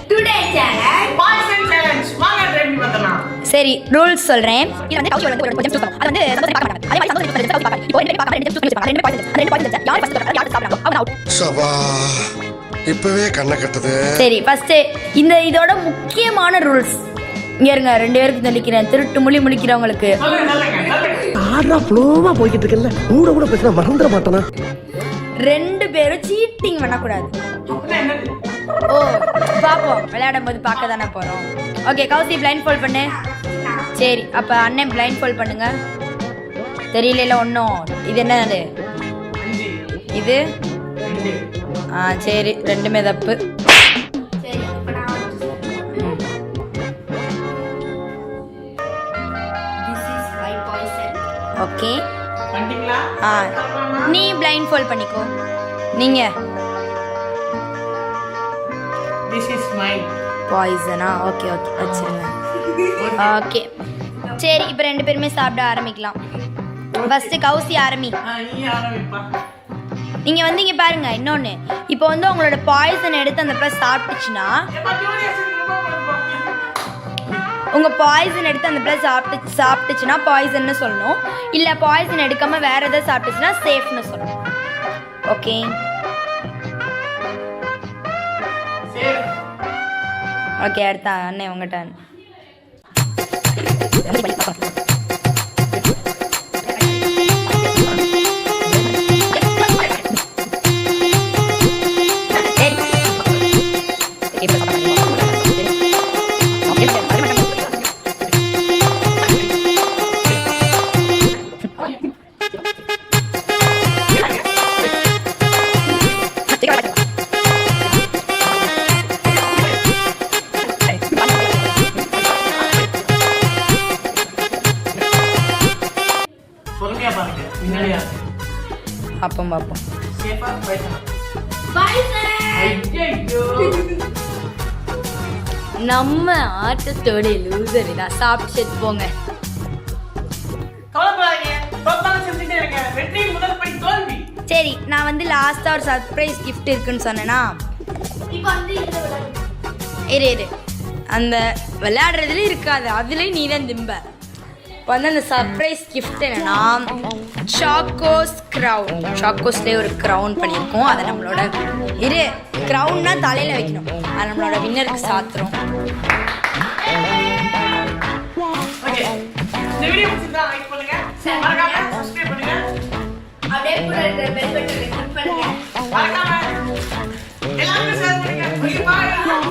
Today challenge poison challenge வாங்க try பண்ணி பார்த்தலாம். சரி ரூல்ஸ் சொல்றேன். இது வந்து கவுசி வந்து ஒரு ஜெம் சூஸ் பண்ணும். அது வந்து சந்தோஷம் பார்க்க மாட்டாங்க. அதே மாதிரி சந்தோஷம் வந்து பார்க்க மாட்டாங்க. இப்போ ரெண்டு பேர் பார்க்க ரெண்டு ஜெம் சூஸ் பண்ணி ரெண்டு பாயிண்ட் அந்த ரெண்டு பாயிண்ட் யார் ஃபர்ஸ்ட் யார் சாப்பிடுறாங்க அவங்க அவுட். சபா இப்பவே கண்ண கட்டுது. சரி ஃபர்ஸ்ட் இதோட முக்கியமான ரூல்ஸ் இங்க இருங்க. ரெண்டு பேருக்கு தெளிக்கிறேன். திருட்டு முழி முழிக்கிறவங்களுக்கு ஆடா ஃப்ளோவா போயிட்டு இருக்கல. கூட பேசினா மறந்துட மாட்டானா. ரெண்டு பேரும் சீட்டிங் பண்ணக்கூடாது. ஓ பாப்போம், விளையாடும் போது பார்க்க தானே போறோம். ஓகே கௌசி பிளைண்ட் ஃபோல்ட் பண்ணு. சரி அப்ப அண்ணன் பிளைண்ட் ஃபோல்ட் பண்ணுங்க. தெரியல ஒன்றும். இது என்னது இது? சரி ரெண்டுமே தப்பு. சரி இப்போ நான் this is my poison. Okay கண்டிங்களா? நீ பிளைண்ட் ஃபோல்ட் பண்ணிக்கோ. நீங்க திஸ் இஸ் மை பாய்சனா? ஓகே ஓகே வச்சிருங்க. ஓகே சரி இப்போ ரெண்டு பேருமே சாப்பிட ஆரம்பிக்கலாம். ஃபர்ஸ்ட் கௌசி ஆரம்பி. நீ ஆரம்பிப்பா. நீங்க வந்து இங்க பாருங்க இன்னொன்னு. இப்போ வந்து உங்களோட பாய்சன் எடுத்து அந்த பிளஸ் சாப்பிட்டுச்சுன்னா ஏப்பா ஜூனியர்ஸ் ரொம்ப பண்ணுவாங்க. உங்க பாய்சன் எடுத்து அந்த பிளஸ் சாப்பிட்டுச்சுன்னா பாய்சன்னு சொல்லணும். இல்ல பாய்சன் எடுக்காம வேற ஏதாவது சாப்பிட்டுச்சுன்னா சேஃப்னு சொல்லணும். Okay safe. ஓகே அடுத்த அண்ணே உங்க டர்ன். பொறுமையா பாருங்க. முன்னாடியா அப்பம் பாப்போம். சேஃபா பாய்சன். பாய்சன் ஐயோ நம்ம ஆட்டத்தோட லூசர் தான். சாப்பிட்டு செத்து போங்க. கவலைப்படாதீங்க. தோத்தாலும் செஞ்சுட்டே இருங்க. வெற்றி முதல் படி தோல்வி. சரி நான் வந்து லாஸ்டா ஒரு சர்ப்ரைஸ் கிஃப்ட் இருக்குன்னு சொன்னேன்னா இப்போ வந்து இந்த விளையாடு. இரு அந்த விளையாடுறதுல இருக்காது, அதுலேயும் நீ தான் திம்ப. இப்போ வந்து அந்த சர்ப்ரைஸ் கிஃப்ட் என்னன்னா சாக்கோஸ் க்ரௌன். சாக்கோஸ்லேயே ஒரு க்ரௌன் பண்ணியிருக்கோம். அதை நம்மளோட க்ரௌன்னா தலையில் வைக்கணும். அது நம்மளோட வின்னருக்கு சாத்துறோம். ஓகே. இந்த வீடியோ பிடிச்சிருந்தா லைக் பண்ணுங்க. மறக்காம சப்ஸ்கிரைப் பண்ணுங்க. அப்படியே கூட இருக்கிற பெல் பட்டனை கிளிக் பண்ணுங்க. மறக்காம எல்லாருக்கும் ஷேர் பண்ணுங்க. பாய்.